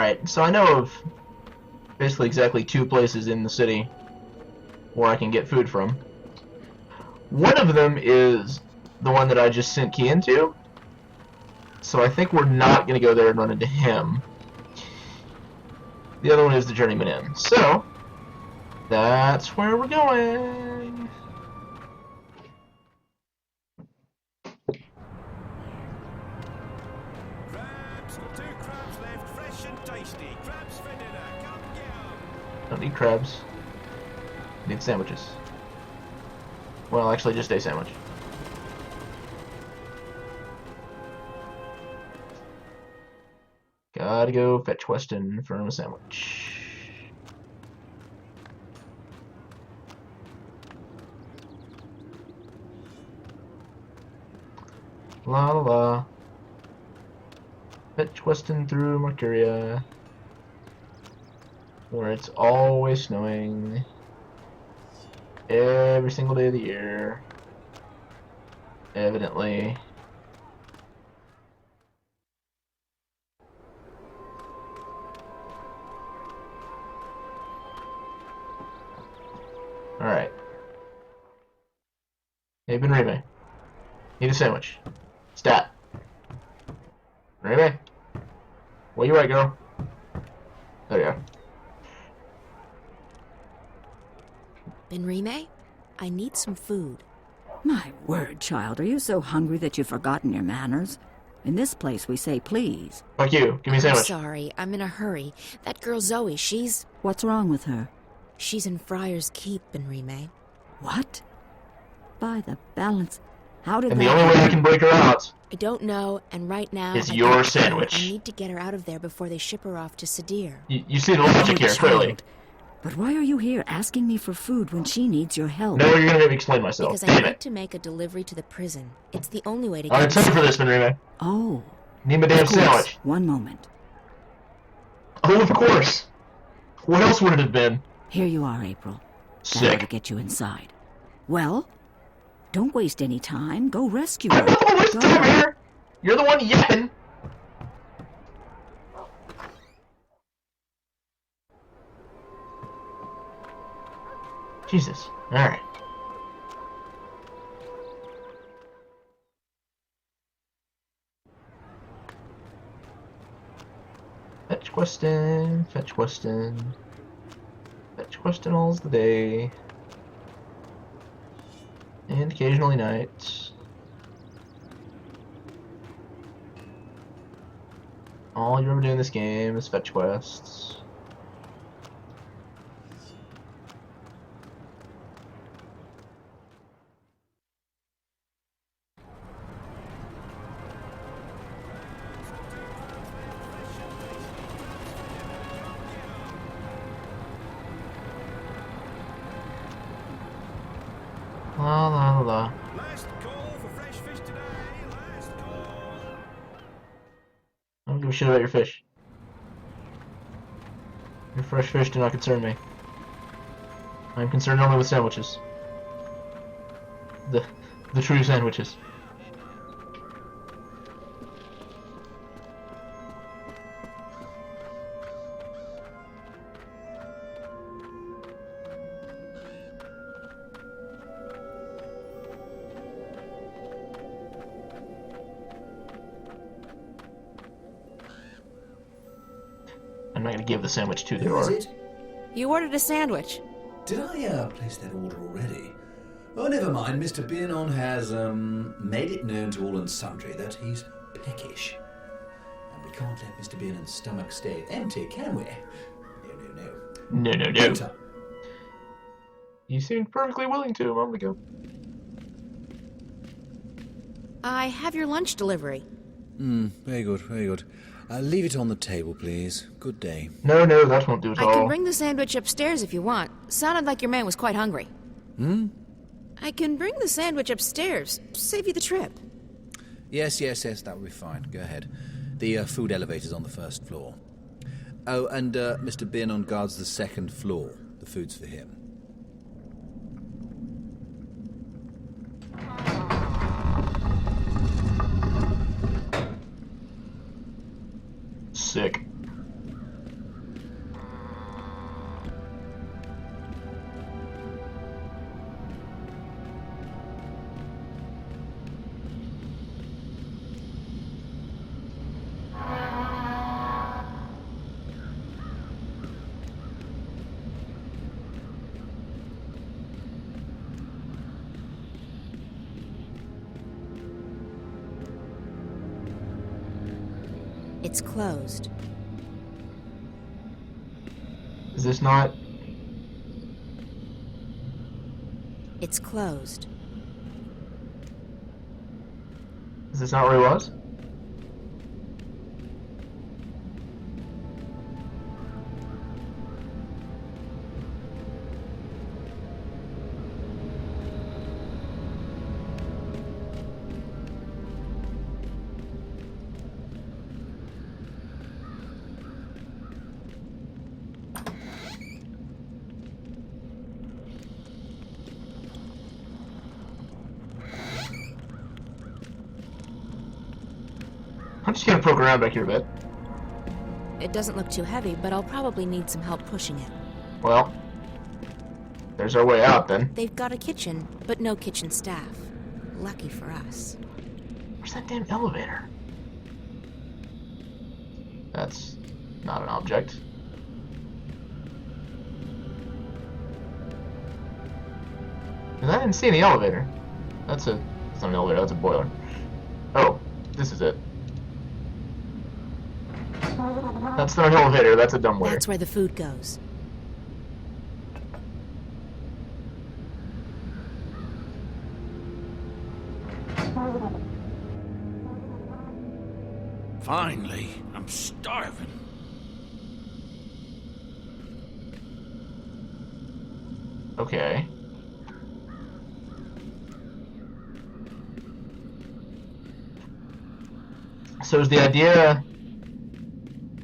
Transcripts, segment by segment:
Alright, so I know of basically exactly 2 places in the city where I can get food from. One of them is the one that I just sent Key into, so I think we're not going to go there and run into him. The other one is the Journeyman Inn, so that's where we're going. Crabs, got 2 crabs left, fresh and tasty. Crabs for dinner, come get 'em. Don't need crabs. Need sandwiches. Well, actually, just a sandwich. Gotta go fetch Weston for a sandwich. La la la. Fetch Weston through Mercuria, where it's always snowing. Every single day of the year. Evidently. Alright. Hey, Benrime. Need a sandwich. Stat. Benrime? Where you at, girl? There you are. Benrime, I need some food. My word, child, are you so hungry that you've forgotten your manners? In this place, we say please. Fuck you. Give me a I'm sandwich. sorry, I'm in a hurry. That girl Zoe, she's What's wrong with her? in Friar's Keep, Benrime. What? By the balance, how did And that the only way I can break her out I don't know, and right now is I your can't- sandwich. I need to get her out of there before they ship her off to Sadir. You see the logic here, clearly. Child, but why are you here asking me for food when she needs your help? No, you're gonna make me explain myself. Because I Damn need it. to make a delivery to the prison. It's the only way to Alright, get send her for this, Benrime. Oh, Need my damn of course. sandwich. One moment. Oh, of course. What else would it have been? Here you are, April. That ought to Sick. get you inside. Well, don't waste any time. Go rescue I'm her. not the one wasting Go. time here. You're the one yapping. Jesus. Alright. Fetch Weston, fetch Weston. Fetch Weston all's the day. And occasionally nights. All you ever do in this game is fetch quests. La la la la. Last call for fresh fish today, last call. I don't give a shit about your fish. Your fresh fish do not concern me. I'm concerned only with sandwiches. The true sandwiches. I'm not gonna give the sandwich to the Who is door. it? You ordered a sandwich. Did I place that order already? Oh, never mind. Mr. Biernon has made it known to all and sundry that he's peckish. And we can't let Mr. Biernon's stomach stay empty, can we? No, no, no. No, no, no. Waiter. You seemed perfectly willing to a moment ago. I have your lunch delivery. Very good, very good. Leave it on the table, please. Good day. No, no, that won't do at I all. can bring the sandwich upstairs if you want. Sounded like your man was quite hungry. I can bring the sandwich upstairs. Save you the trip. Yes, that will be fine. Go ahead. The food elevator's on the first floor. Oh, and Mr. Biernon guards the second floor. The food's for him. Sick. It's closed. Is this not? It's closed. Is this not where he was? I'm just gonna poke around back here a bit. It doesn't look too heavy, but I'll probably need some help pushing it. Well, there's our way out then. They've got a kitchen, but no kitchen staff. Lucky for us. Where's that damn elevator? That's not an object. And I didn't see any elevator. That's not an elevator, that's a boiler. Oh, this is it. That's not an elevator, that's a dumbwaiter. That's where the food goes. Finally, I'm starving. Okay. So is the idea,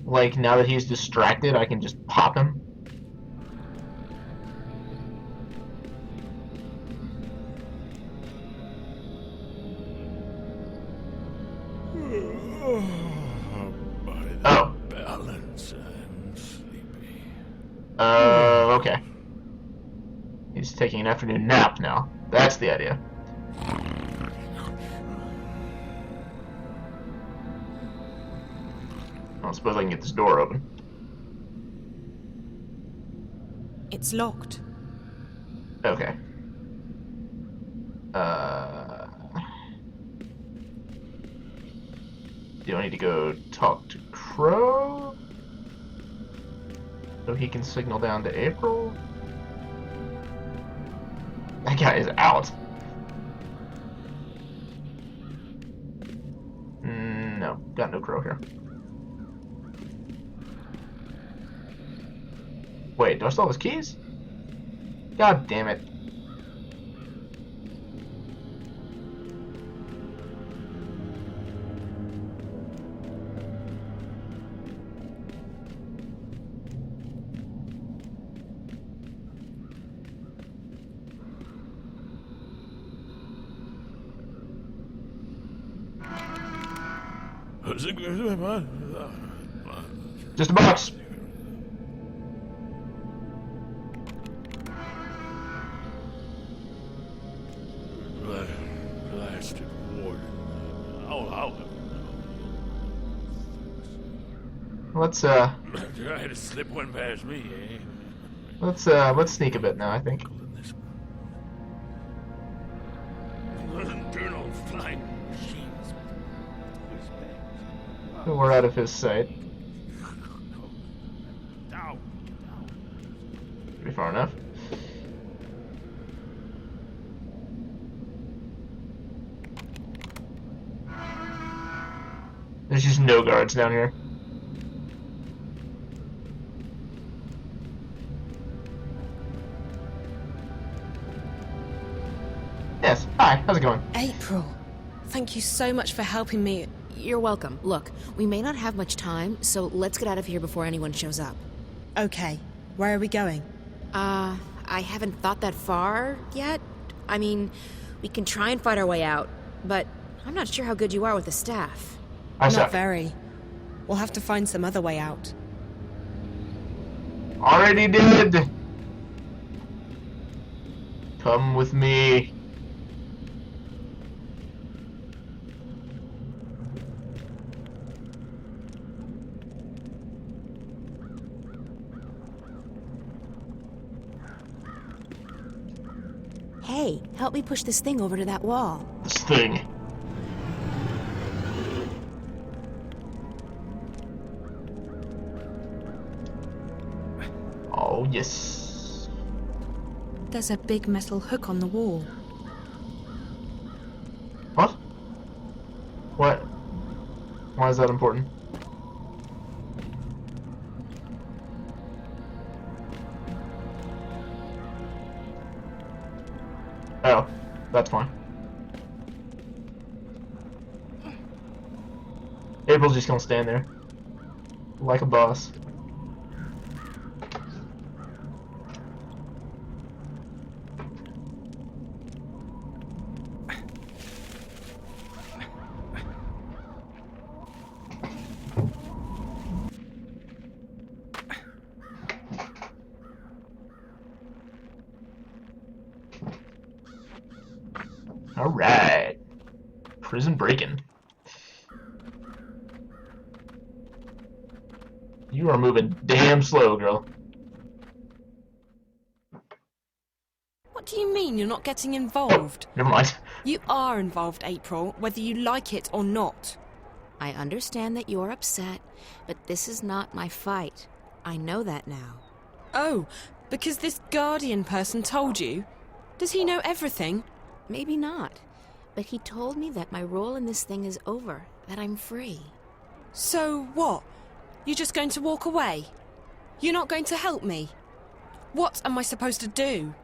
like, now that he's distracted, I can just pop him? Oh. Balance and sleepy. Okay. He's taking an afternoon nap now. That's the idea. I don't suppose I can get this door open. It's locked. Okay. Do I need to go talk to Crow? So he can signal down to April? That guy is out. No, got no Crow here. Wait, do I still have his keys? God damn it. Just a box. Blasted warden. I'll Let's try to slip one past me, eh? let's sneak a bit now, I think. Turn on flying machines. We're out of his sight. Down. Pretty far enough. There's just no guards down here. Yes, hi, how's it going? April, thank you so much for helping me. You're welcome. Look, we may not have much time, so let's get out of here before anyone shows up. Okay, where are we going? I haven't thought that far yet. I mean, we can try and fight our way out, but I'm not sure how good you are with the staff. I Not suck. very. We'll have to find some other way out. Already did. Come with me. Hey, help me push this thing over to that wall. This thing. yes. There's a big metal hook on the wall. What? What? Why is that important? Oh, that's fine. April's just gonna stand there. Like a boss. Alright. Prison break-in. You are moving damn slow, girl. What do you mean you're not getting involved? Never mind. You are involved, April, whether you like it or not. I understand that you're upset, but this is not my fight. I know that now. Oh, because this Guardian person told you? Does he know everything? Maybe not, but he told me that my role in this thing is over, that I'm free. So what? You're just going to walk away? You're not going to help me? What am I supposed to do?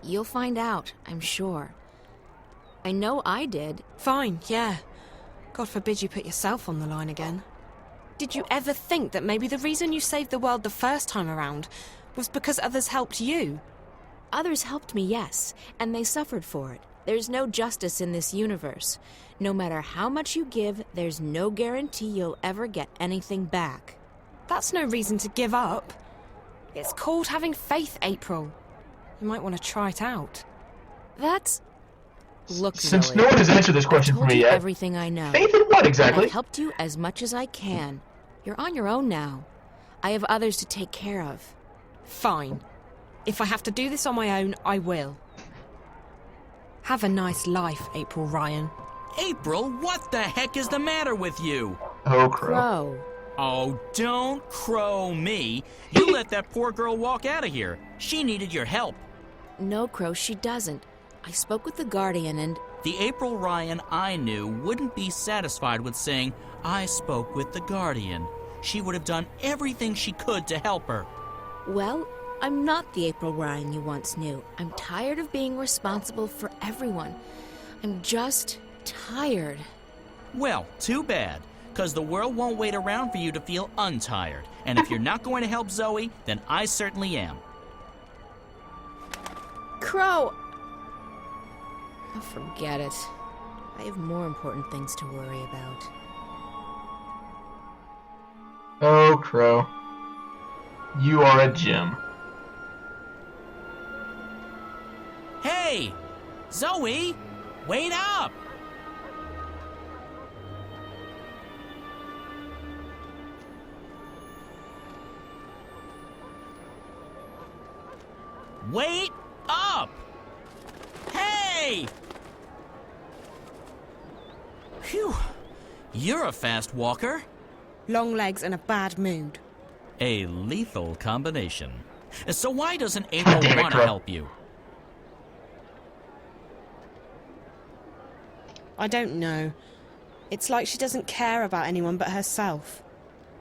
You'll find out, I'm sure. I know I did. Fine, yeah. God forbid you put yourself on the line again. Did you ever think that maybe the reason you saved the world the first time around was because others helped you? Others helped me, yes, and they suffered for it. There's no justice in this universe. No matter how much you give, there's no guarantee you'll ever get anything back. That's no reason to give up. It's called having faith, April. You might want to try it out. That's... Look, Since Zoe, no one has answered this question I for told me you yet, everything I know. faith in what exactly? I've helped you as much as I can. You're on your own now. I have others to take care of. Fine. If I have to do this on my own, I will. Have a nice life, April Ryan. April, what the heck is the matter with you? Oh, crow. Crow. Oh, don't crow me. You let that poor girl walk out of here. She needed your help. No, Crow, she doesn't. I spoke with the Guardian and... The April Ryan I knew wouldn't be satisfied with saying, I spoke with the Guardian. She would have done everything she could to help her. Well, I'm not the April Ryan you once knew. I'm tired of being responsible for everyone. I'm just tired. Well, too bad, because the world won't wait around for you to feel untired. And if you're not going to help Zoe, then I certainly am. Crow! Oh, forget it. I have more important things to worry about. Oh, crow. You are a gem. Hey! Zoe! Wait up! Wait up! Hey! Phew. You're a fast walker. Long legs and a bad mood. A lethal combination. So why doesn't April Damn it, want to Crow. help you? I don't know. It's like she doesn't care about anyone but herself.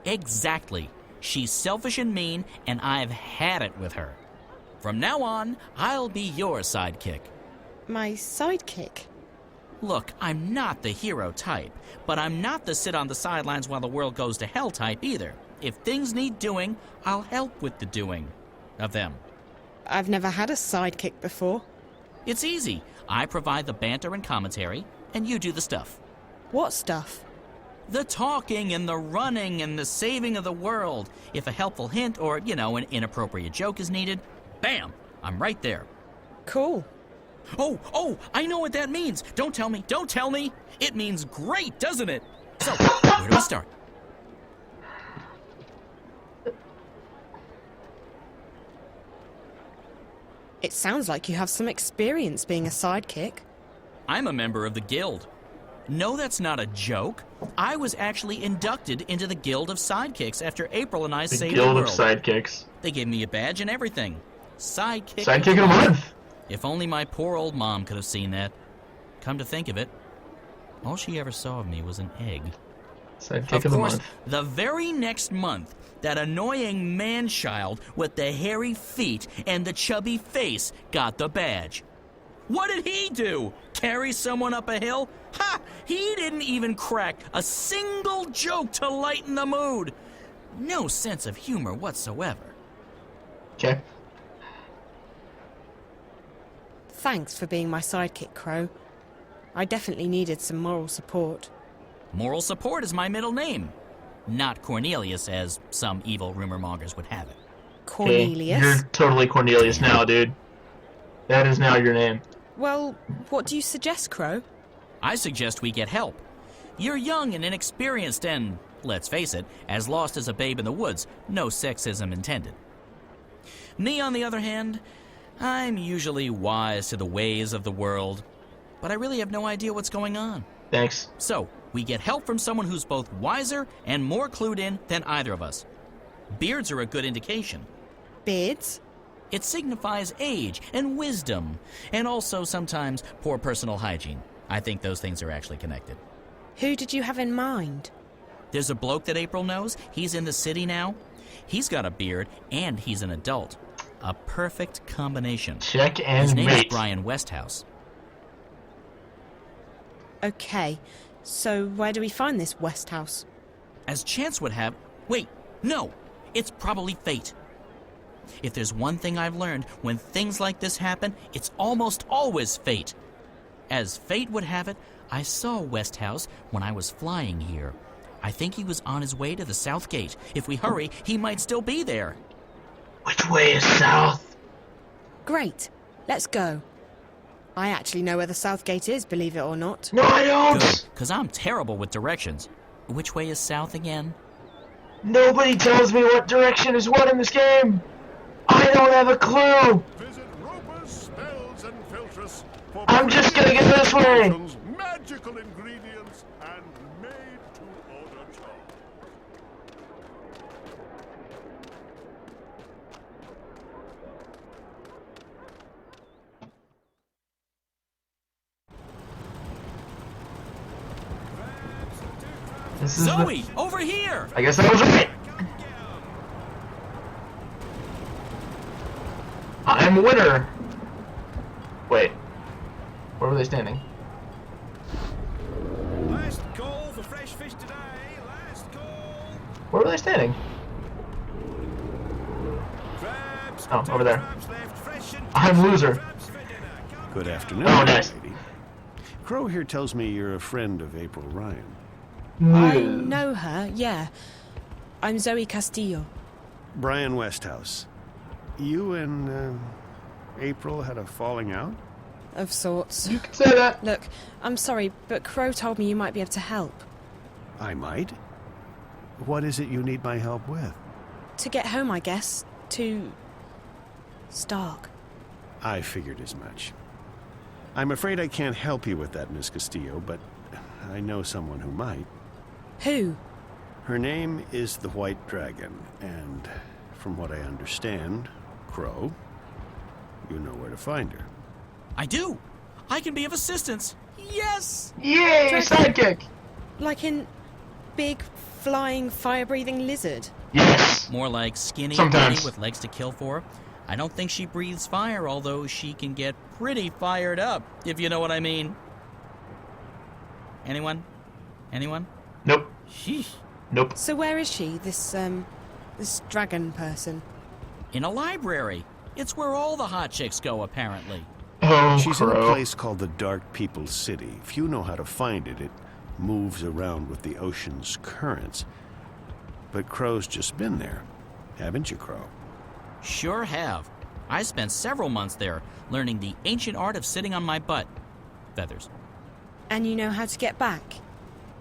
Exactly. She's selfish and mean, and I've had it with her. From now on, I'll be your sidekick. My sidekick? Look, I'm not the hero type, but I'm not the sit on the sidelines while the world goes to hell type either. If things need doing, I'll help with the doing of them. I've never had a sidekick before. It's easy. I provide the banter and commentary, and you do the stuff. What stuff? The talking and the running and the saving of the world. If a helpful hint or, an inappropriate joke is needed, bam, I'm right there. Cool. Oh, I know what that means. Don't tell me. It means great, doesn't it? So, where do we start? It sounds like you have some experience being a sidekick. I'm a member of the guild. No, that's not a joke. I was actually inducted into the Guild of Sidekicks after April and I The saved Guild the of world. Sidekicks. They gave me a badge and everything. Sidekick Sidekick of the month. If only my poor old mom could have seen that. Come to think of it, all she ever saw of me was an egg. Sidekick Of of the course, month. the very next month, that annoying man-child with the hairy feet and the chubby face got the badge. What did he do? Carry someone up a hill? Ha! He didn't even crack a single joke to lighten the mood. No sense of humor whatsoever. Okay. Thanks for being my sidekick, Crow. I definitely needed some moral support. Moral support is my middle name. Not Cornelius, as some evil rumor mongers would have it. Cornelius? Hey, you're totally Cornelius now, dude. That is now your name. Well, what do you suggest, Crow? I suggest we get help. You're young and inexperienced and, let's face it, as lost as a babe in the woods. No sexism intended. Me, on the other hand, I'm usually wise to the ways of the world, but I really have no idea what's going on. Thanks. So, we get help from someone who's both wiser and more clued in than either of us. Beards are a good indication. Beards? It signifies age and wisdom, and also sometimes poor personal hygiene. I think those things are actually connected. Who did you have in mind? There's a bloke that April knows. He's in the city now. He's got a beard, and he's an adult. A perfect combination. Check and His name is mate. Brian Westhouse. Okay, so where do we find this Westhouse? As chance would have... Wait, no! It's probably fate. If there's one thing I've learned, when things like this happen, it's almost always fate. As fate would have it, I saw Westhouse when I was flying here. I think he was on his way to the South Gate. If we hurry, he might still be there. Which way is south? Great, let's go. I actually know where the South Gate is, believe it or not. No, I don't! Good, because I'm terrible with directions. Which way is south again? Nobody tells me what direction is what in this game! I don't have a clue! Visit Roper's Spells and Filtress for I'm just gonna get this way! potions, magical ingredients, and made-to-order charms. This is Zoe, over here! I guess I was right! I'm a winner! Wait. Where were they standing? Last call for fresh fish today. Last call. Where were they standing? Crabs. Oh, two over there. crabs left, fresh and I'm tasty. loser. Crabs for dinner. Come Good down. afternoon, Oh, nice. lady. Crow here tells me you're a friend of April Ryan. I know her, yeah. I'm Zoe Castillo. Brian Westhouse. You and April had a falling out? Of sorts. You can say that. Look, I'm sorry, but Crow told me you might be able to help. I might. What is it you need my help with? To get home, I guess. To... Stark. I figured as much. I'm afraid I can't help you with that, Miss Castillo, but I know someone who might. Who? Her name is the White Dragon, and from what I understand, Crow, you know where to find her. I do! I can be of assistance! Yes! Yay! Sidekick! Like in... big, flying, fire-breathing lizard? Yes! More like skinny Sometimes. lady with legs to kill for. I don't think she breathes fire, although she can get pretty fired up, if you know what I mean. Anyone? Anyone? Nope. Sheesh. Nope. So where is she, this dragon person? In a library. It's where all the hot chicks go, apparently. Oh, She's in a Crow. place called the Dark People's City. If you know how to find it, it moves around with the ocean's currents. But Crow's just been there. Haven't you, Crow? Sure have. I spent several months there, learning the ancient art of sitting on my butt. Feathers. And you know how to get back?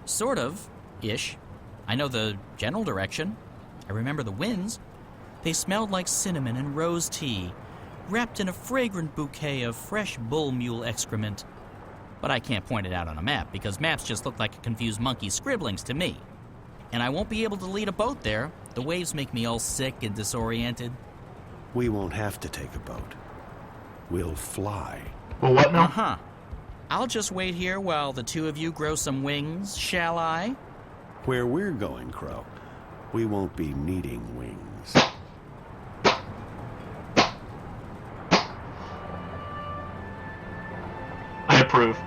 Sort of. Ish. I know the general direction. I remember the winds. They smelled like cinnamon and rose tea, wrapped in a fragrant bouquet of fresh bull mule excrement. But I can't point it out on a map, because maps just look like a confused monkey's scribblings to me. And I won't be able to lead a boat there. The waves make me all sick and disoriented. We won't have to take a boat. We'll fly. Well, what now? Uh-huh. I'll just wait here while the two of you grow some wings, shall I? Where we're going, Crow, we won't be needing wings. I approve.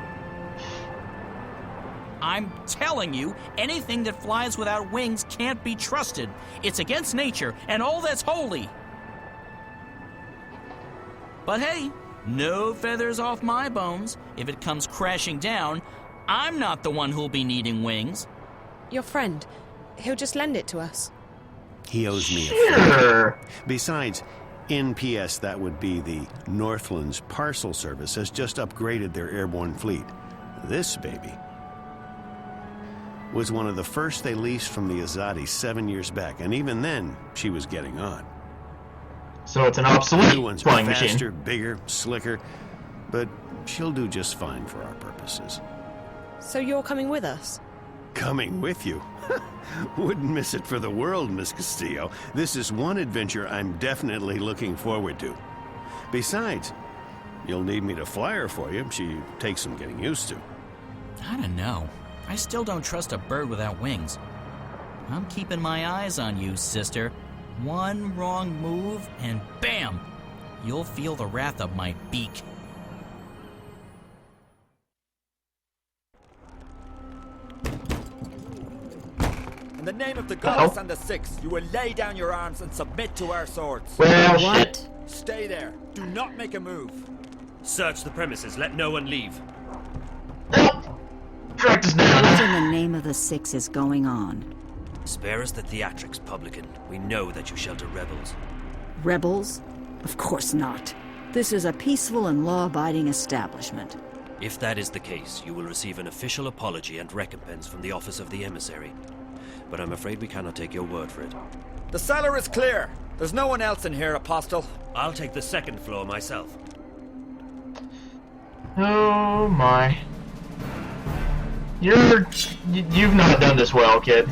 I'm telling you, anything that flies without wings can't be trusted. It's against nature and all that's holy. But hey, no feathers off my bones. If it comes crashing down, I'm not the one who'll be needing wings. Your friend, he'll just lend it to us. He owes me a Sure. favor. Besides, NPS, that would be the Northlands Parcel Service, has just upgraded their airborne fleet. This baby was one of the first they leased from the Azadi 7 years back, and even then, she was getting on. So it's an obsolete New ones are flying faster, machine. bigger, slicker, but she'll do just fine for our purposes. So you're coming with us? Coming with you? Wouldn't miss it for the world, Miss Castillo. This is one adventure I'm definitely looking forward to. Besides, you'll need me to fly her for you. She takes some getting used to. I don't know. I still don't trust a bird without wings. I'm keeping my eyes on you, sister. One wrong move, and bam! You'll feel the wrath of my beak. In the name of the goddess and the six, you will lay down your arms and submit to our swords. Well, What? shit. Stay there. Do not make a move. Search the premises. Let no one leave. Nope. Tracked us down. What in the name of the six is going on? Spare us the theatrics, publican. We know that you shelter rebels. Rebels? Of course not. This is a peaceful and law-abiding establishment. If that is the case, you will receive an official apology and recompense from the Office of the Emissary. But I'm afraid we cannot take your word for it. The cellar is clear. There's no one else in here, Apostle. I'll take the second floor myself. Oh my. You've not done this well, kid.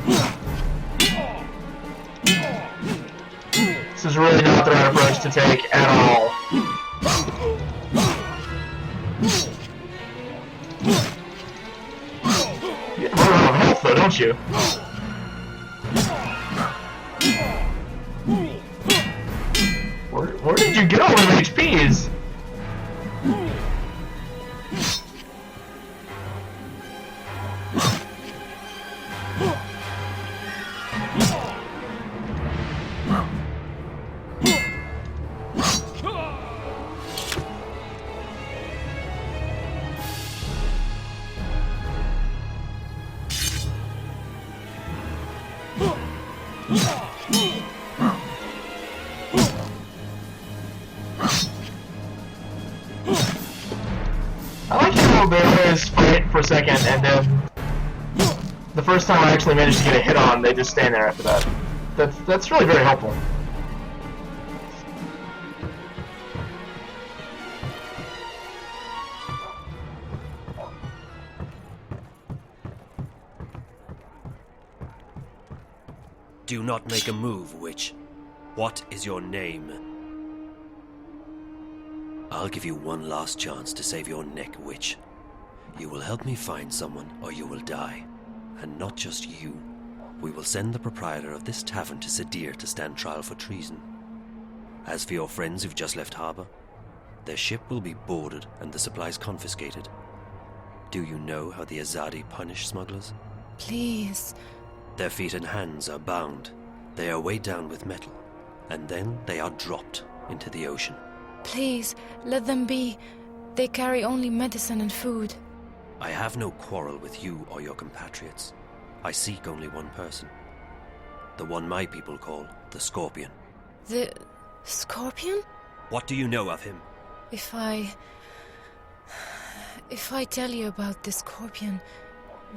This is really not the right approach to take at all. You run out of health though, don't you? Where did you get all them HPs? I like how they always fight for a second, and then the first time I actually managed to get a hit on, they just stand there after that. That's really very helpful. Do not make a move, witch. What is your name? I'll give you one last chance to save your neck, witch. You will help me find someone, or you will die. And not just you. We will send the proprietor of this tavern to Sadir to stand trial for treason. As for your friends who've just left harbor, their ship will be boarded and the supplies confiscated. Do you know how the Azadi punish smugglers? Please. Their feet and hands are bound. They are weighed down with metal, and then they are dropped into the ocean. Please, let them be. They carry only medicine and food. I have no quarrel with you or your compatriots. I seek only one person. The one my people call the Scorpion. The Scorpion? What do you know of him? If I tell you about the Scorpion,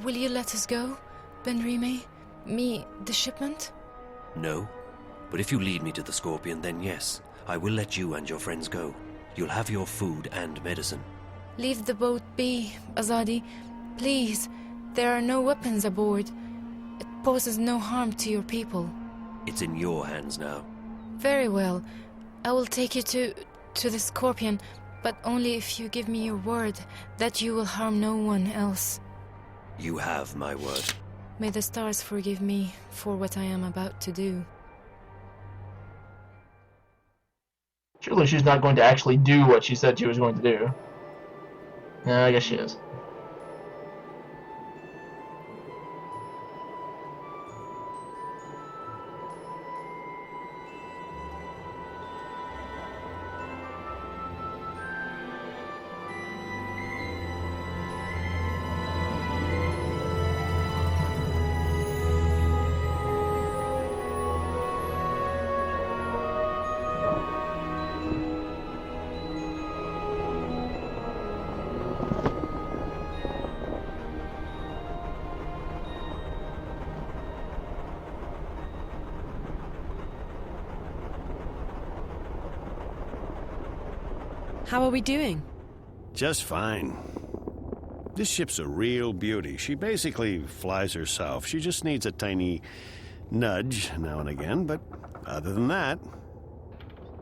will you let us go, Benrime? Me, the shipment? No. But if you lead me to the Scorpion, then yes, I will let you and your friends go. You'll have your food and medicine. Leave the boat be, Azadi. Please. There are no weapons aboard. It poses no harm to your people. It's in your hands now. Very well. I will take you to the Scorpion, but only if you give me your word that you will harm no one else. You have my word. May the stars forgive me for what I am about to do. Surely she's not going to actually do what she said she was going to do. No, I guess she is. How are we doing? Just fine. This ship's a real beauty. She basically flies herself. She just needs a tiny nudge now and again, but other than that...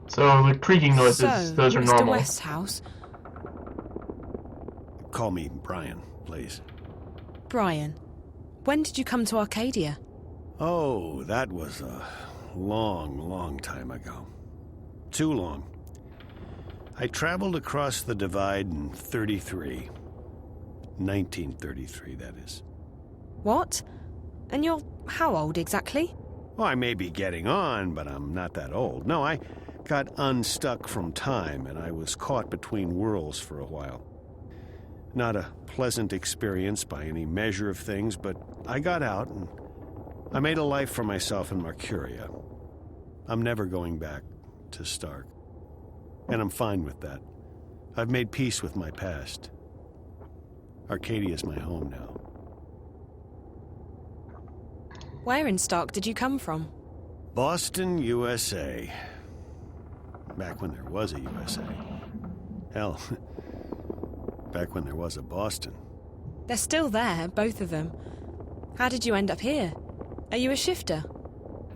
So the creaking noises, those are Mr. normal. Westhouse. Call me Brian, please. Brian, when did you come to Arcadia? Oh, that was a long, long time ago. Too long. I traveled across the divide in 33. 1933, that is. What? And you're how old exactly? Well, I may be getting on, but I'm not that old. No, I got unstuck from time, and I was caught between worlds for a while. Not a pleasant experience by any measure of things, but I got out, and I made a life for myself in Mercuria. I'm never going back to Stark. And I'm fine with that. I've made peace with my past. Arcadia is my home now. Where in Stark did you come from? Boston, USA. Back when there was a USA. Hell, back when there was a Boston. They're still there, both of them. How did you end up here? Are you a shifter?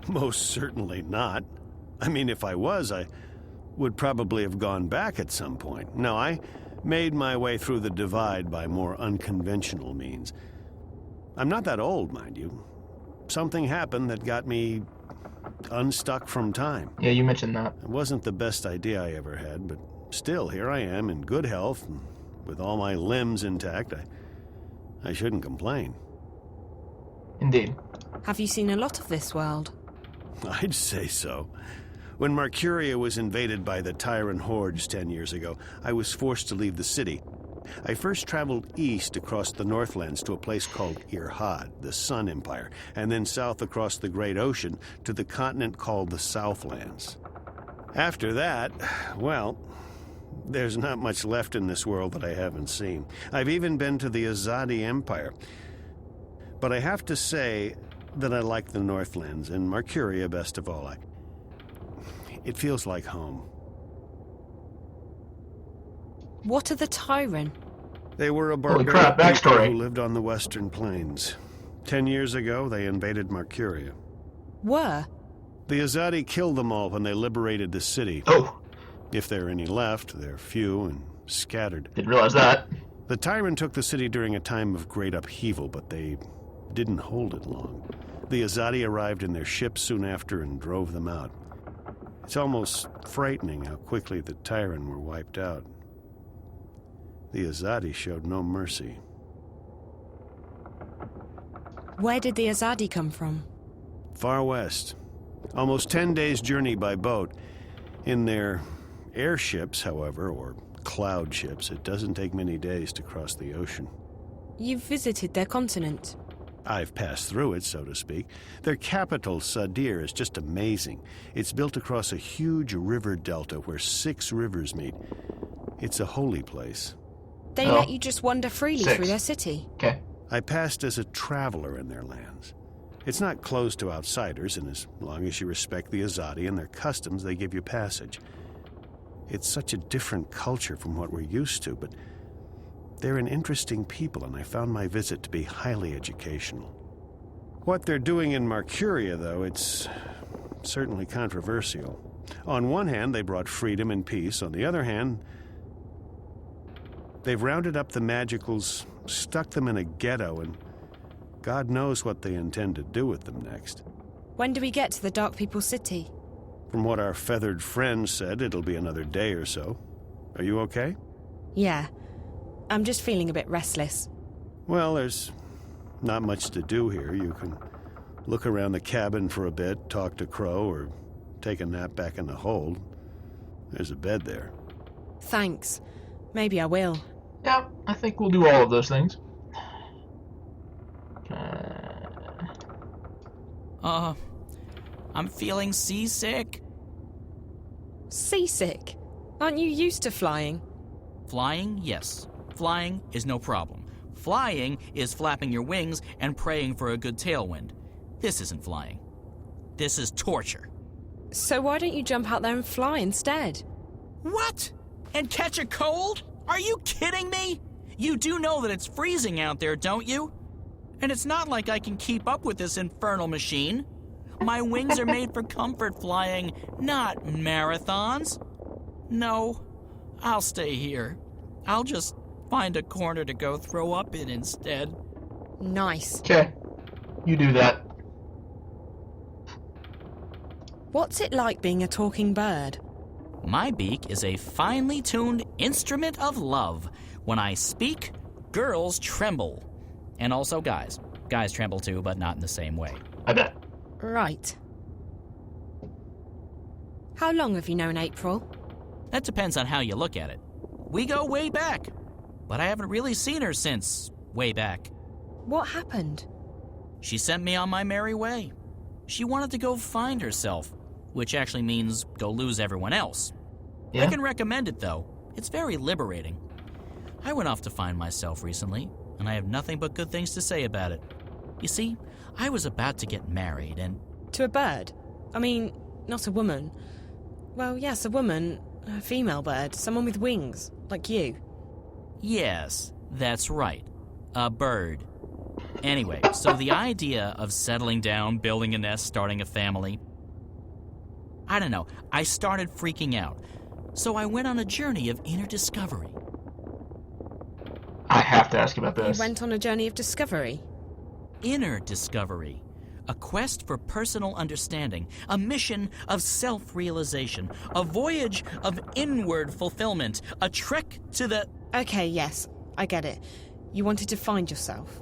Most certainly not. I mean, if I was, I would probably have gone back at some point. No, I made my way through the divide by more unconventional means. I'm not that old, mind you. Something happened that got me unstuck from time. Yeah, you mentioned that. It wasn't the best idea I ever had, but still, here I am in good health, and with all my limbs intact. I shouldn't complain. Indeed. Have you seen a lot of this world? I'd say so. When Mercuria was invaded by the Tyrant hordes 10 years ago, I was forced to leave the city. I first traveled east across the Northlands to a place called Irhad, the Sun Empire, and then south across the Great Ocean to the continent called the Southlands. After that, well, there's not much left in this world that I haven't seen. I've even been to the Azadi Empire. But I have to say that I like the Northlands, and Mercuria best of all. It feels like home. What are the Tyrant? They were a Holy barbaric crap, people backstory. who lived on the western plains. 10 years ago, they invaded Mercuria. Were? The Azadi killed them all when they liberated the city. Oh, If there are any left, they're few and scattered. didn't realize that. The Tyrant took the city during a time of great upheaval, but they didn't hold it long. The Azadi arrived in their ships soon after and drove them out. It's almost frightening how quickly the Tyrant were wiped out. The Azadi showed no mercy. Where did the Azadi come from? Far west. Almost 10 days' journey by boat. In their airships, however, or cloud ships, it doesn't take many days to cross the ocean. You've visited their continent. I've passed through it, so to speak. Their capital, Sadir, is just amazing. It's built across a huge river delta where 6 rivers meet. It's a holy place. They let you just wander freely 6. through their city. Okay. I passed as a traveler in their lands. It's not closed to outsiders, and as long as you respect the Azadi and their customs, they give you passage. It's such a different culture from what we're used to, but They're an interesting people, and I found my visit to be highly educational. What they're doing in Mercuria, though, it's certainly controversial. On one hand, they brought freedom and peace. On the other hand, they've rounded up the Magicals, stuck them in a ghetto, and God knows what they intend to do with them next. When do we get to the Dark People's City? From what our feathered friend said, it'll be another day or so. Are you okay? Yeah. I'm just feeling a bit restless. Well, there's not much to do here. You can look around the cabin for a bit, talk to Crow, or take a nap back in the hold. There's a bed there. Thanks. Maybe I will. Yeah, I think we'll do all of those things. I'm feeling seasick. Seasick? Aren't you used to flying? Flying, yes. Flying is no problem. Flying is flapping your wings and praying for a good tailwind. This isn't flying. This is torture. So why don't you jump out there and fly instead? What? And catch a cold? Are you kidding me? You do know that it's freezing out there, don't you? And it's not like I can keep up with this infernal machine. My wings are made for comfort flying, not marathons. No, I'll stay here. I'll just find a corner to go throw up in instead. Nice. Okay, you do that. What's it like being a talking bird? My beak is a finely tuned instrument of love. When I speak, girls tremble. And also guys. Guys tremble too, but not in the same way. I bet. Right. How long have you known April? That depends on how you look at it. We go way back. But I haven't really seen her since way back. What happened? She sent me on my merry way. She wanted to go find herself, which actually means go lose everyone else. Yeah. I can recommend it, though. It's very liberating. I went off to find myself recently, and I have nothing but good things to say about it. You see, I was about to get married, and... To a bird? I mean, not a woman. Well, yes, a woman. A female bird. Someone with wings. Like you. Yes, that's right. A bird. Anyway, so the idea of settling down, building a nest, starting a family... I don't know. I started freaking out. So I went on a journey of inner discovery. I have to ask about this. You went on a journey of discovery? Inner discovery. A quest for personal understanding. A mission of self-realization. A voyage of inward fulfillment. A trek to the... Okay, yes. I get it. You wanted to find yourself.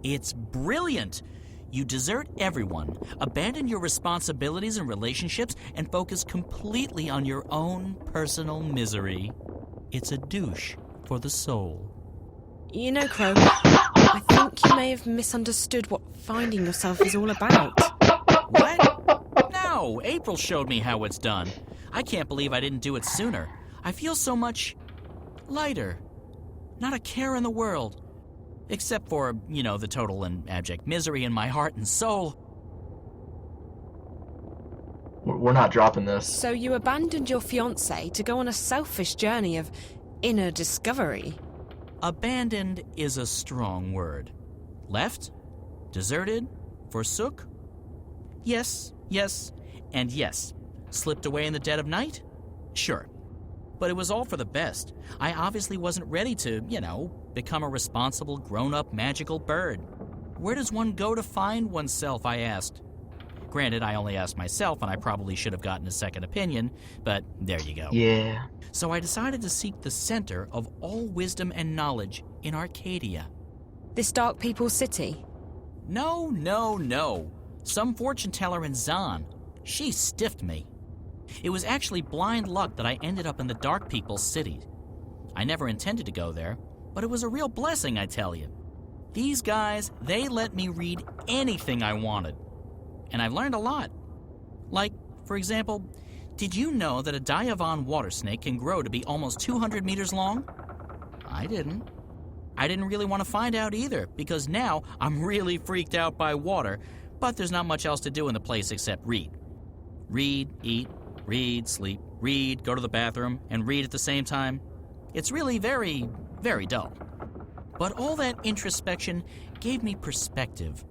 It's brilliant. You desert everyone, abandon your responsibilities and relationships, and focus completely on your own personal misery. It's a douche for the soul. You know, Crow, I think you may have misunderstood what finding yourself is all about. What? No, April showed me how it's done. I can't believe I didn't do it sooner. I feel so much lighter. Not a care in the world. Except for, the total and abject misery in my heart and soul. We're not dropping this. So you abandoned your fiancé to go on a selfish journey of inner discovery? Abandoned is a strong word. Left? Deserted? Forsook? Yes, and yes. Slipped away in the dead of night? Sure. But it was all for the best. I obviously wasn't ready to, become a responsible, grown-up, magical bird. Where does one go to find oneself, I asked. Granted, I only asked myself, and I probably should have gotten a second opinion, but there you go. Yeah. So I decided to seek the center of all wisdom and knowledge in Arcadia. This Dark People's City? No. Some fortune teller in Zahn. She stiffed me. It was actually blind luck that I ended up in the Dark People's City. I never intended to go there, but it was a real blessing, I tell you. These guys, they let me read anything I wanted. And I've learned a lot. Like, for example, did you know that a Diavon water snake can grow to be almost 200 meters long? I didn't. I didn't really want to find out either, because now I'm really freaked out by water, but there's not much else to do in the place except read. Read, eat, read, sleep, read, go to the bathroom, and read at the same time. It's really very, very dull. But all that introspection gave me perspective.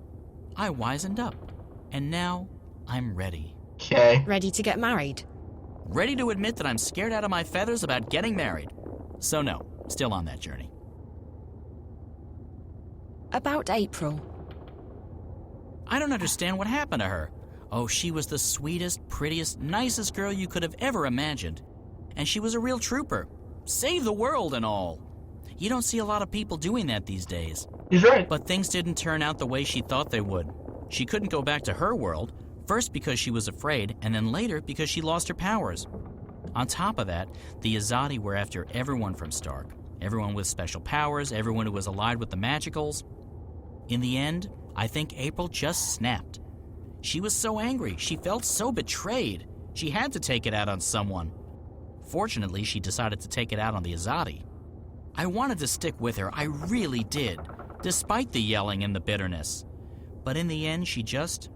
I wisened up, and now I'm ready. Okay. Ready to get married? Ready to admit that I'm scared out of my feathers about getting married. So no, still on that journey. About April. I don't understand what happened to her. Oh, she was the sweetest, prettiest, nicest girl you could have ever imagined. And she was a real trooper. Save the world and all. You don't see a lot of people doing that these days. He's right. But things didn't turn out the way she thought they would. She couldn't go back to her world, first because she was afraid, and then later because she lost her powers. On top of that, the Azadi were after everyone from Stark. Everyone with special powers, everyone who was allied with the Magicals. In the end, I think April just snapped. She was so angry, she felt so betrayed. She had to take it out on someone. Fortunately, she decided to take it out on the Azadi. I wanted to stick with her, I really did, despite the yelling and the bitterness. But in the end, she just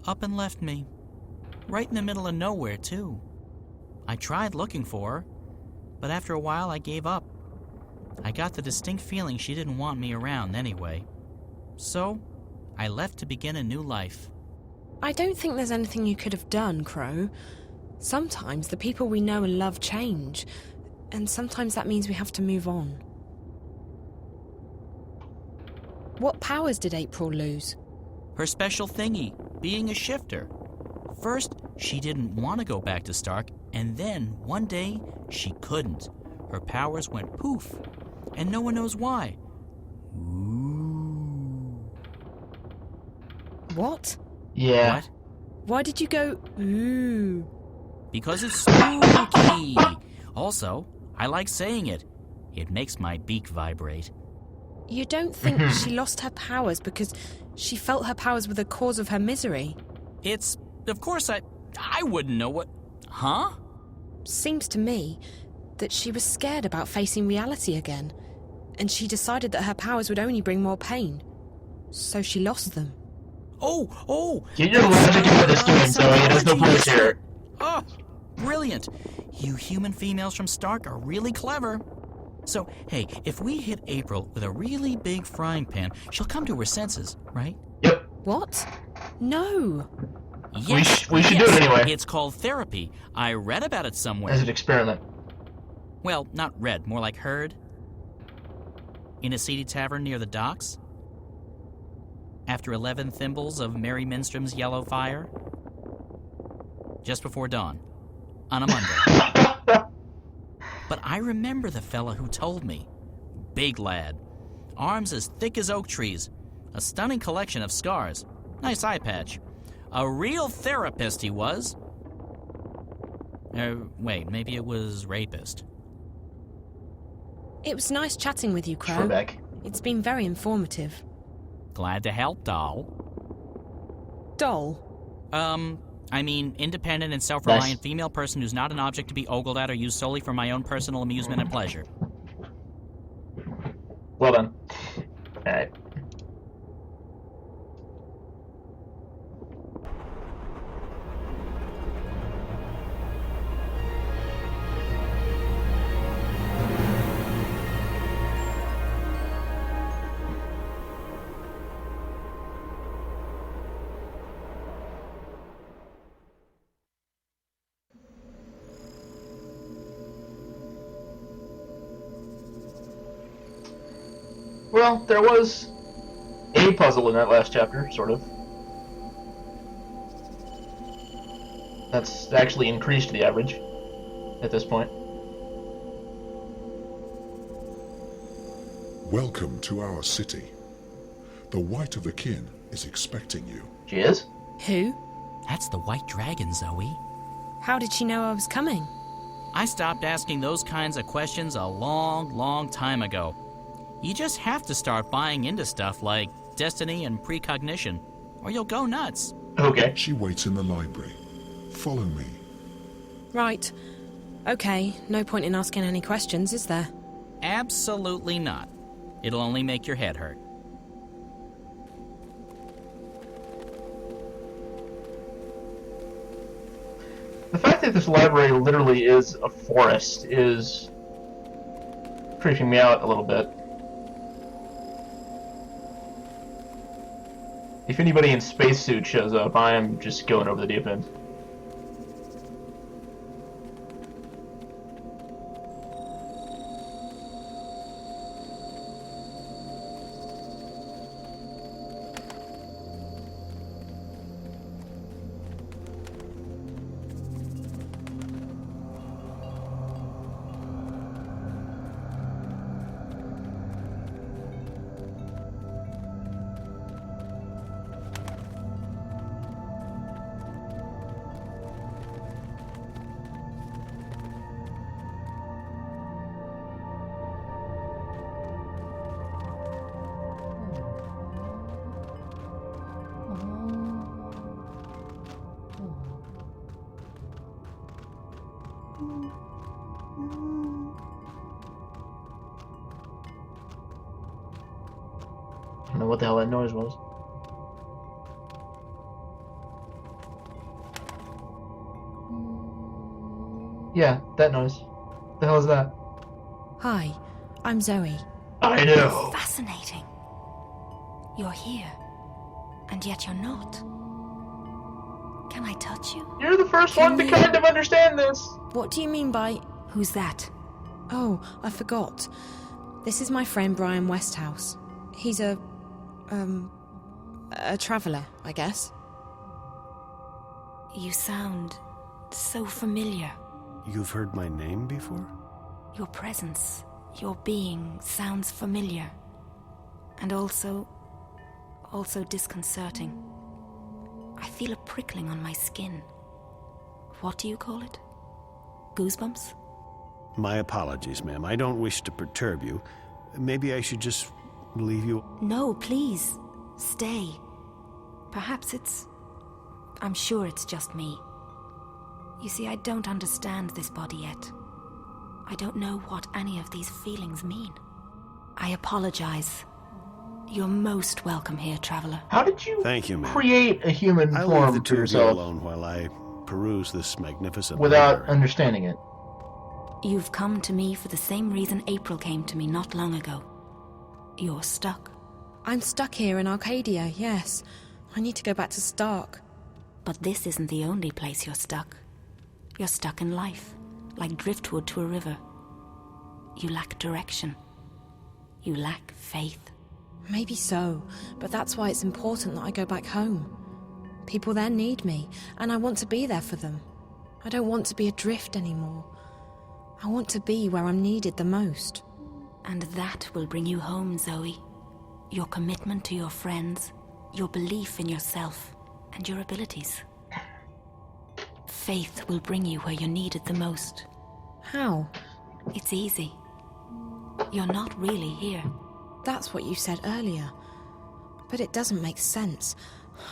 up and left me. Right in the middle of nowhere, too. I tried looking for her, but after a while I gave up. I got the distinct feeling she didn't want me around anyway. So, I left to begin a new life. I don't think there's anything you could have done, Crow. Sometimes the people we know and love change, and sometimes that means we have to move on. What powers did April lose? Her special thingy, being a shifter. First, she didn't want to go back to Stark, and then, one day, she couldn't. Her powers went poof, and no one knows why. Ooh. What? Yeah. What? Why did you go, ooh? Because it's spooky. Also, I like saying it. It makes my beak vibrate. You don't think she lost her powers because she felt her powers were the cause of her misery? It's, of course, I wouldn't know what... Huh? Seems to me that she was scared about facing reality again, and she decided that her powers would only bring more pain. So she lost them. Oh! Get your logic into this game, Zoe. There's no place here. Oh, brilliant. You human females from Stark are really clever. So, hey, if we hit April with a really big frying pan, she'll come to her senses, right? Yep. What? No. Yes, we should do it anyway. It's called therapy. I read about it somewhere. As an experiment. Well, not read, more like heard. In a seedy tavern near the docks. After 11 thimbles of Mary Minstrom's yellow fire. Just before dawn. On a Monday. But I remember the fella who told me. Big lad. Arms as thick as oak trees. A stunning collection of scars. Nice eye patch. A real therapist he was. Wait, maybe it was rapist. It was nice chatting with you, Crow. Trebek. It's been very informative. Glad to help, doll. Doll? I mean, independent and self-reliant Nice. female person who's not an object to be ogled at or used solely for my own personal amusement and pleasure. Well done. Alright. Well, there was a puzzle in that last chapter, sort of. That's actually increased the average at this point. Welcome to our city. The White of the Kin is expecting you. She is? Who? That's the White Dragon, Zoe. How did she know I was coming? I stopped asking those kinds of questions a long, long time ago. You just have to start buying into stuff like destiny and precognition, or you'll go nuts. Okay. She waits in the library. Follow me. Right. Okay, no point in asking any questions, is there? Absolutely not. It'll only make your head hurt. The fact that this library literally is a forest is creeping me out a little bit. If anybody in spacesuit shows up, I am just going over the deep end. I don't know what the hell that noise was. Yeah, that noise. The hell is that? Hi, I'm Zoe. I know. Fascinating. You're here, and yet you're not. Can I touch you? You're the first one to kind of understand this. What do you mean by... Who's that? Oh, I forgot. This is my friend Brian Westhouse. He's a traveller, I guess. You sound so familiar. You've heard my name before? Your presence, your being sounds familiar. And also disconcerting. I feel a prickling on my skin. What do you call it? Goosebumps? My apologies, ma'am. I don't wish to perturb you. Maybe I should just leave you... No, please. Stay. Perhaps I'm sure it's just me. You see, I don't understand this body yet. I don't know what any of these feelings mean. I apologize. You're most welcome here, traveler. How did you Thank you, ma'am. create a human I'll leave form the for two of you yourself alone while I peruse this magnificent without library. understanding it? You've come to me for the same reason April came to me not long ago. You're stuck. I'm stuck here in Arcadia, yes. I need to go back to Stark. But this isn't the only place you're stuck. You're stuck in life, like driftwood to a river. You lack direction. You lack faith. Maybe so, but that's why it's important that I go back home. People there need me, and I want to be there for them. I don't want to be adrift anymore. I want to be where I'm needed the most. And that will bring you home, Zoe. Your commitment to your friends, your belief in yourself, and your abilities. Faith will bring you where you're needed the most. How? It's easy. You're not really here. That's what you said earlier. But it doesn't make sense.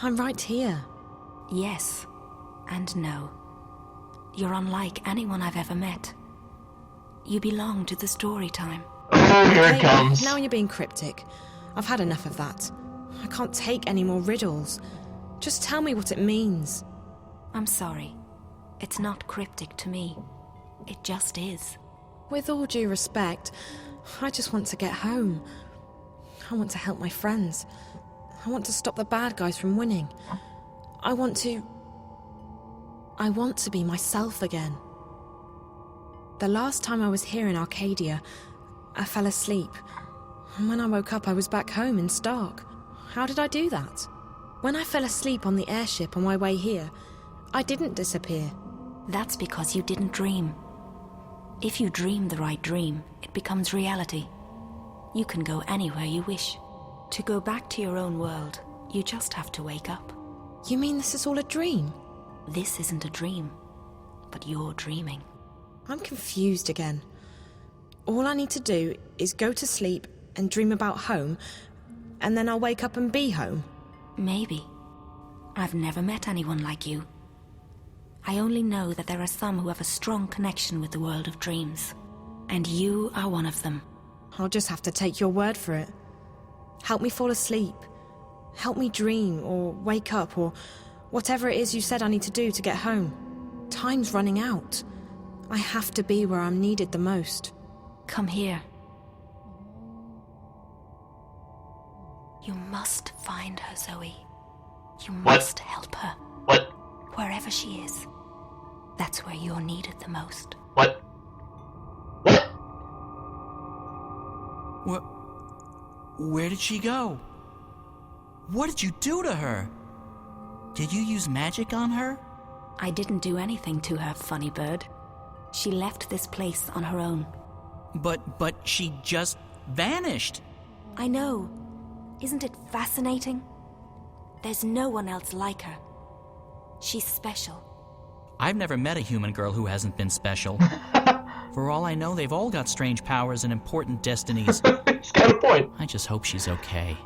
I'm right here. Yes, and no. You're unlike anyone I've ever met. You belong to the story time. Oh, here it comes. Now you're being cryptic. I've had enough of that. I can't take any more riddles. Just tell me what it means. I'm sorry. It's not cryptic to me. It just is. With all due respect, I just want to get home. I want to help my friends. I want to stop the bad guys from winning. I want to be myself again. The last time I was here in Arcadia, I fell asleep. And when I woke up, I was back home in Stark. How did I do that? When I fell asleep on the airship on my way here, I didn't disappear. That's because you didn't dream. If you dream the right dream, it becomes reality. You can go anywhere you wish. To go back to your own world, you just have to wake up. You mean this is all a dream? This isn't a dream, but you're dreaming. I'm confused again. All I need to do is go to sleep and dream about home, and then I'll wake up and be home. Maybe. I've never met anyone like you. I only know that there are some who have a strong connection with the world of dreams. And you are one of them. I'll just have to take your word for it. Help me fall asleep. Help me dream, or wake up, or whatever it is you said I need to do to get home. Time's running out. I have to be where I'm needed the most. Come here. You must find her, Zoe. You What? must help her. What? Wherever she is. That's where you're needed the most. What? What? Where did she go? What did you do to her? Did you use magic on her? I didn't do anything to her, funny bird. She left this place on her own. But she just vanished. I know. Isn't it fascinating? There's no one else like her. She's special. I've never met a human girl who hasn't been special. For all I know, they've all got strange powers and important destinies. He's got a point. I just hope she's okay.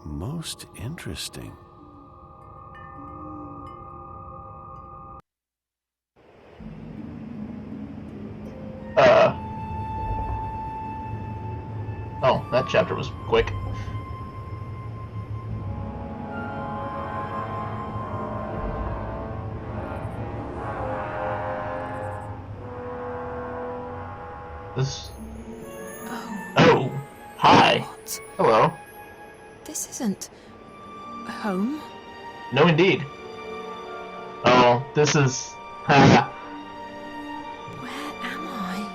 Most interesting. Oh, that chapter was quick. This... Oh, hi. What? Hello. This isn't... home? No, indeed. Oh, this is... Haha. Where am I?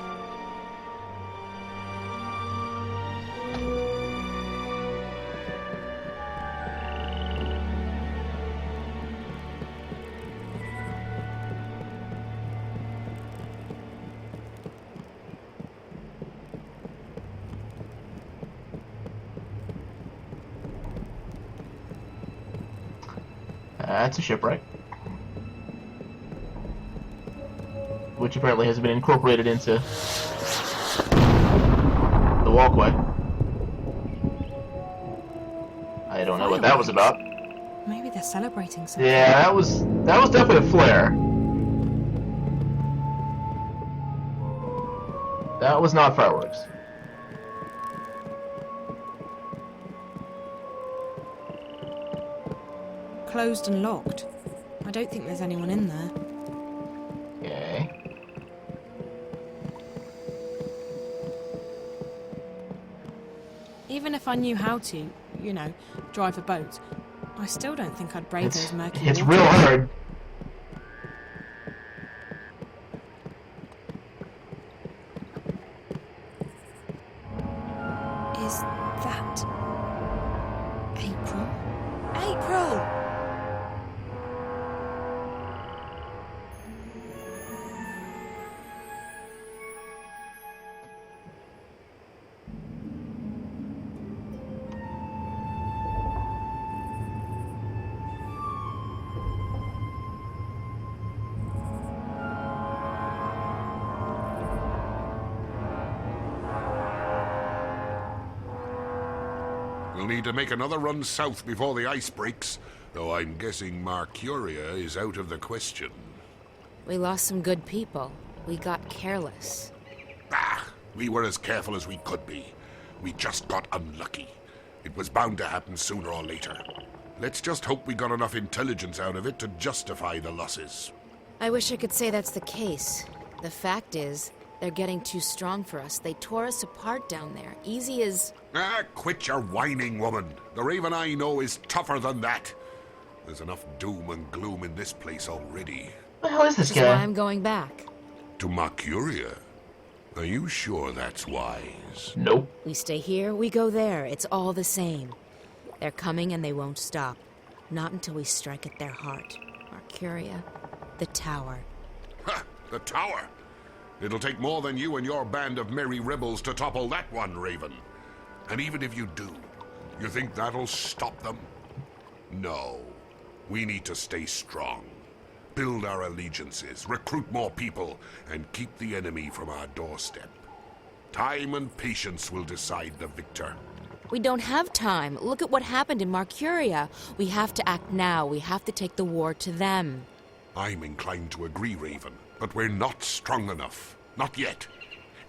That's a shipwreck. Which apparently has been incorporated into the walkway. I don't know what that was about. Maybe they're celebrating something. Yeah, that was definitely a flare. That was not fireworks. Closed and locked. I don't think there's anyone in there. Okay. Even if I knew how to, you know, drive a boat, I still don't think I'd brave those murky It's waters. real hard. Is that... April? April! We'll need to make another run south before the ice breaks, though I'm guessing Mercuria is out of the question. We lost some good people. We got careless. Ah, we were as careful as we could be. We just got unlucky. It was bound to happen sooner or later. Let's just hope we got enough intelligence out of it to justify the losses. I wish I could say that's the case. The fact is, they're getting too strong for us. They tore us apart down there. Easy as... Ah, quit your whining, woman. The Raven I know is tougher than that. There's enough doom and gloom in this place already. What the hell is this This is guy? why I'm going back. To Mercuria? Are you sure that's wise? Nope. We stay here, we go there. It's all the same. They're coming and they won't stop. Not until we strike at their heart. Mercuria, the tower. Ha! The tower! It'll take more than you and your band of merry rebels to topple that one, Raven. And even if you do, you think that'll stop them? No. We need to stay strong. Build our allegiances, recruit more people, and keep the enemy from our doorstep. Time and patience will decide the victor. We don't have time. Look at what happened in Mercuria. We have to act now. We have to take the war to them. I'm inclined to agree, Raven, but we're not strong enough. Not yet.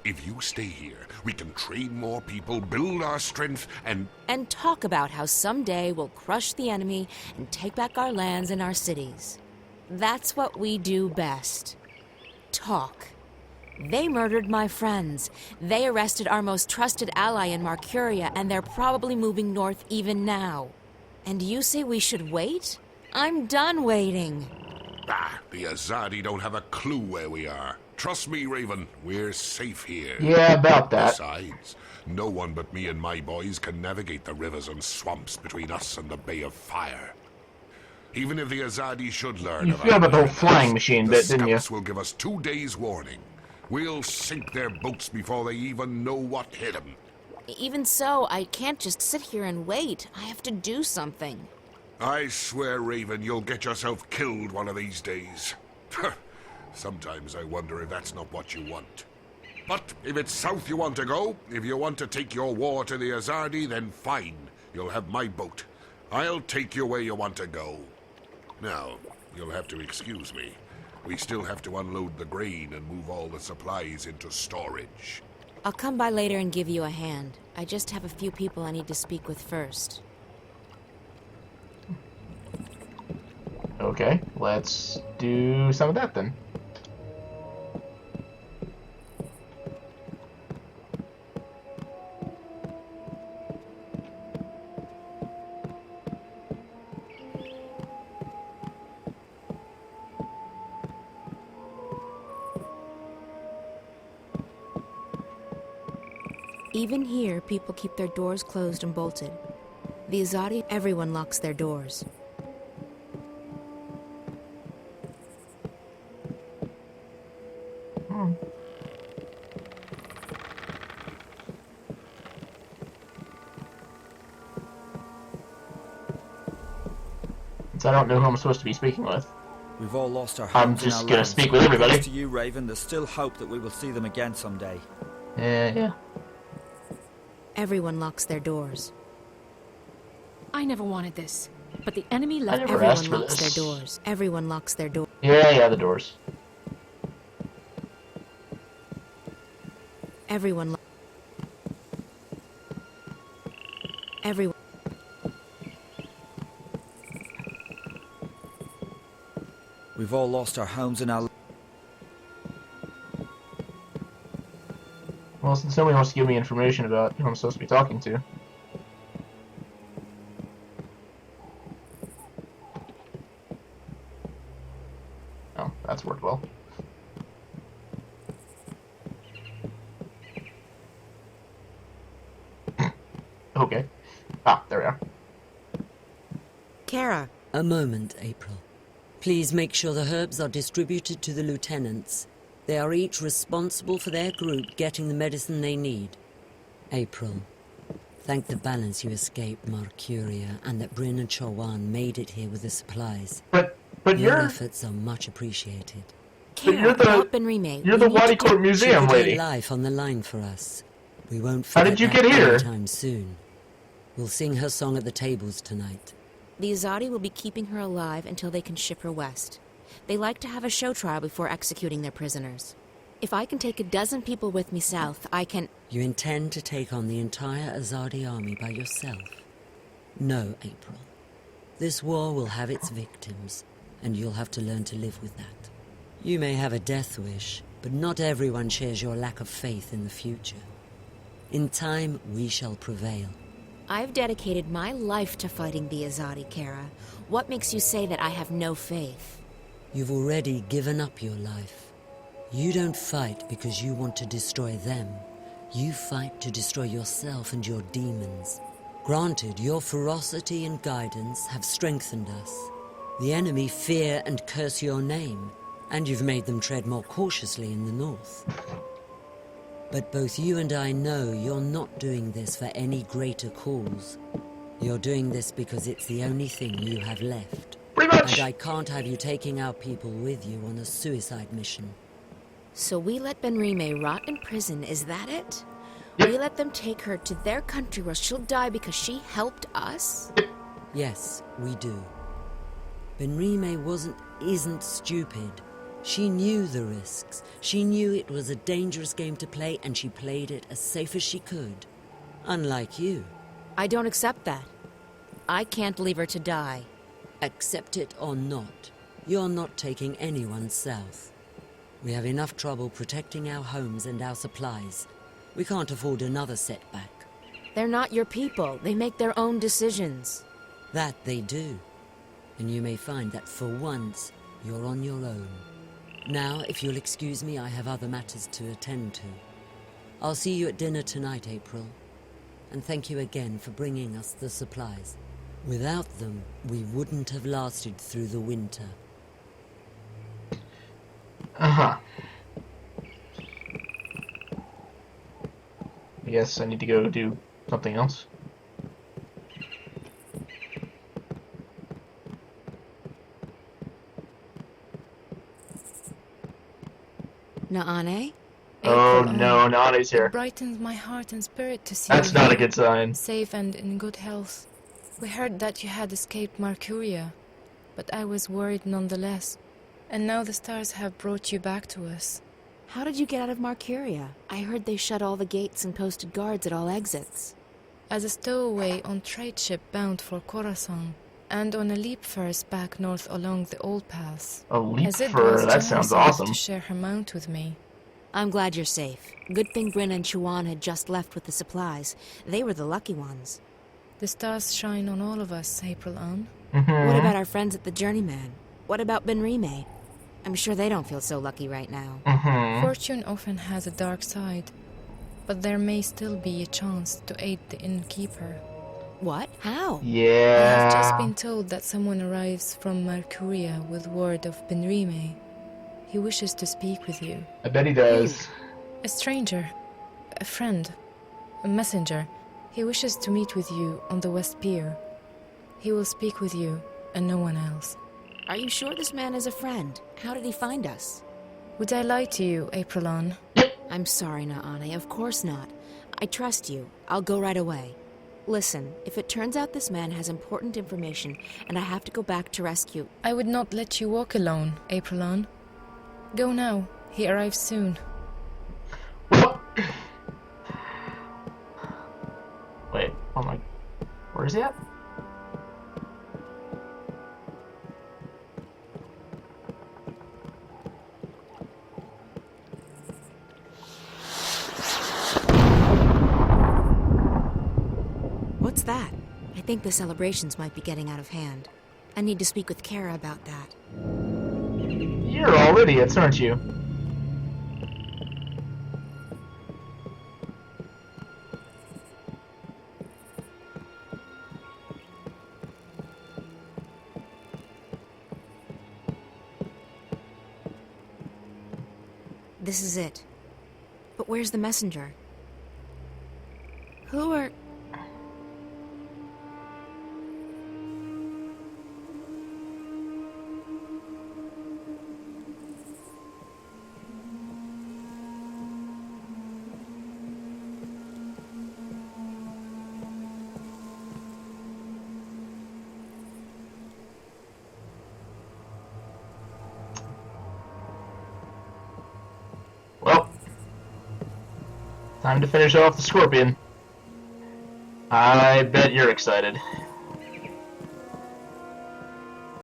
If you stay here, we can train more people, build our strength, and talk about how someday we'll crush the enemy and take back our lands and our cities. That's what we do best. Talk. They murdered my friends. They arrested our most trusted ally in Mercuria, and they're probably moving north even now. And you say we should wait? I'm done waiting. Ah, the Azadi don't have a clue where we are. Trust me, Raven, we're safe here. Yeah, about that. Besides, no one but me and my boys can navigate the rivers and swamps between us and the Bay of Fire. Even if the Azadi should learn You forgot about the whole flying machine bit, didn't you? The scouts will give us 2 days' warning. We'll sink their boats before they even know what hit them. Even so, I can't just sit here and wait. I have to do something. I swear, Raven, you'll get yourself killed one of these days. Sometimes I wonder if that's not what you want. But if it's south you want to go, if you want to take your war to the Azadi, then fine. You'll have my boat. I'll take you where you want to go. Now, you'll have to excuse me. We still have to unload the grain and move all the supplies into storage. I'll come by later and give you a hand. I just have a few people I need to speak with first. Okay, let's do some of that then. Even here, people keep their doors closed and bolted. The Azadi, everyone locks their doors. Since I don't know who I'm supposed to be speaking with. We've all lost our I'm homes and just our gonna lands. speak with everybody. Thanks to you, Raven, there's still hope that we will see them again someday. Yeah. Everyone locks their doors. I never wanted this, but the enemy left. never asked Everyone for locks this. their doors. Everyone locks their doors. Yeah, the doors. Everyone. Everyone. We've all lost our homes and our... Well, since somebody wants to give me information about who I'm supposed to be talking to. Oh, that's worked well. Okay. Ah, there we are. Kara. A moment, April. Please make sure the herbs are distributed to the lieutenants. They are each responsible for their group getting the medicine they need. April, thank the balance you escaped Marcuria and that Bryn and Chawan made it here with the supplies. But your efforts are much appreciated. But you're the Wadi Court Museum put her lady. life on the line for us. We won't How forget did you that get here? anytime soon. We'll sing her song at the tables tonight. The Azadi will be keeping her alive until they can ship her west. They like to have a show trial before executing their prisoners. If I can take a dozen people with me south, I can... You intend to take on the entire Azadi army by yourself? No, April. This war will have its victims, and you'll have to learn to live with that. You may have a death wish, but not everyone shares your lack of faith in the future. In time, we shall prevail. I've dedicated my life to fighting the Azadi, Kara. What makes you say that I have no faith? You've already given up your life. You don't fight because you want to destroy them. You fight to destroy yourself and your demons. Granted, your ferocity and guidance have strengthened us. The enemy fear and curse your name, and you've made them tread more cautiously in the north. But both you and I know you're not doing this for any greater cause. You're doing this because it's the only thing you have left. Pretty much. And I can't have you taking our people with you on a suicide mission. So we let Benrime rot in prison, is that it? Yep. We let them take her to their country where she'll die because she helped us? Yes, we do. Benrime isn't stupid. She knew the risks. She knew it was a dangerous game to play, and she played it as safe as she could. Unlike you. I don't accept that. I can't leave her to die. Accept it or not, you're not taking anyone south. We have enough trouble protecting our homes and our supplies. We can't afford another setback. They're not your people. They make their own decisions. That they do. And you may find that for once, you're on your own. Now, if you'll excuse me, I have other matters to attend to. I'll see you at dinner tonight, April. And thank you again for bringing us the supplies. Without them, we wouldn't have lasted through the winter. Uh-huh. I guess I need to go do something else. Naane? Oh no, Nani's here. It brightens my heart and spirit to see That's you not a here, good sign. safe and in good health. We heard that you had escaped Marcuria, but I was worried nonetheless. And now the stars have brought you back to us. How did you get out of Marcuria? I heard they shut all the gates and posted guards at all exits. As a stowaway on trade ship bound for Khorasan, and on a leap first back north along the old paths. A leap As it fur, was that sounds generous enough awesome. to share her mount with me. I'm glad you're safe. Good thing Bryn and Chuan had just left with the supplies. They were the lucky ones. The stars shine on all of us, April Ann. What about our friends at the Journeyman? What about Benrime? I'm sure they don't feel so lucky right now. Fortune often has a dark side, but there may still be a chance to aid the innkeeper. What? How? I Yeah. have just been told that someone arrives from Mercuria with word of Benrime. He wishes to speak with you. I bet he does. A stranger, a friend, a messenger. He wishes to meet with you on the West Pier. He will speak with you and no one else. Are you sure this man is a friend? How did he find us? Would I lie to you, April Ann? I'm sorry, Naane. Of course not. I trust you. I'll go right away. Listen, if it turns out this man has important information and I have to go back to rescue... I would not let you walk alone, April Ann. Go now. He arrives soon. Wait, oh my... Where is he at? What's that? I think the celebrations might be getting out of hand. I need to speak with Kara about that. You're all idiots, aren't you? This is it. But where's the messenger? Who are... Well, time to finish off the scorpion. I bet you're excited.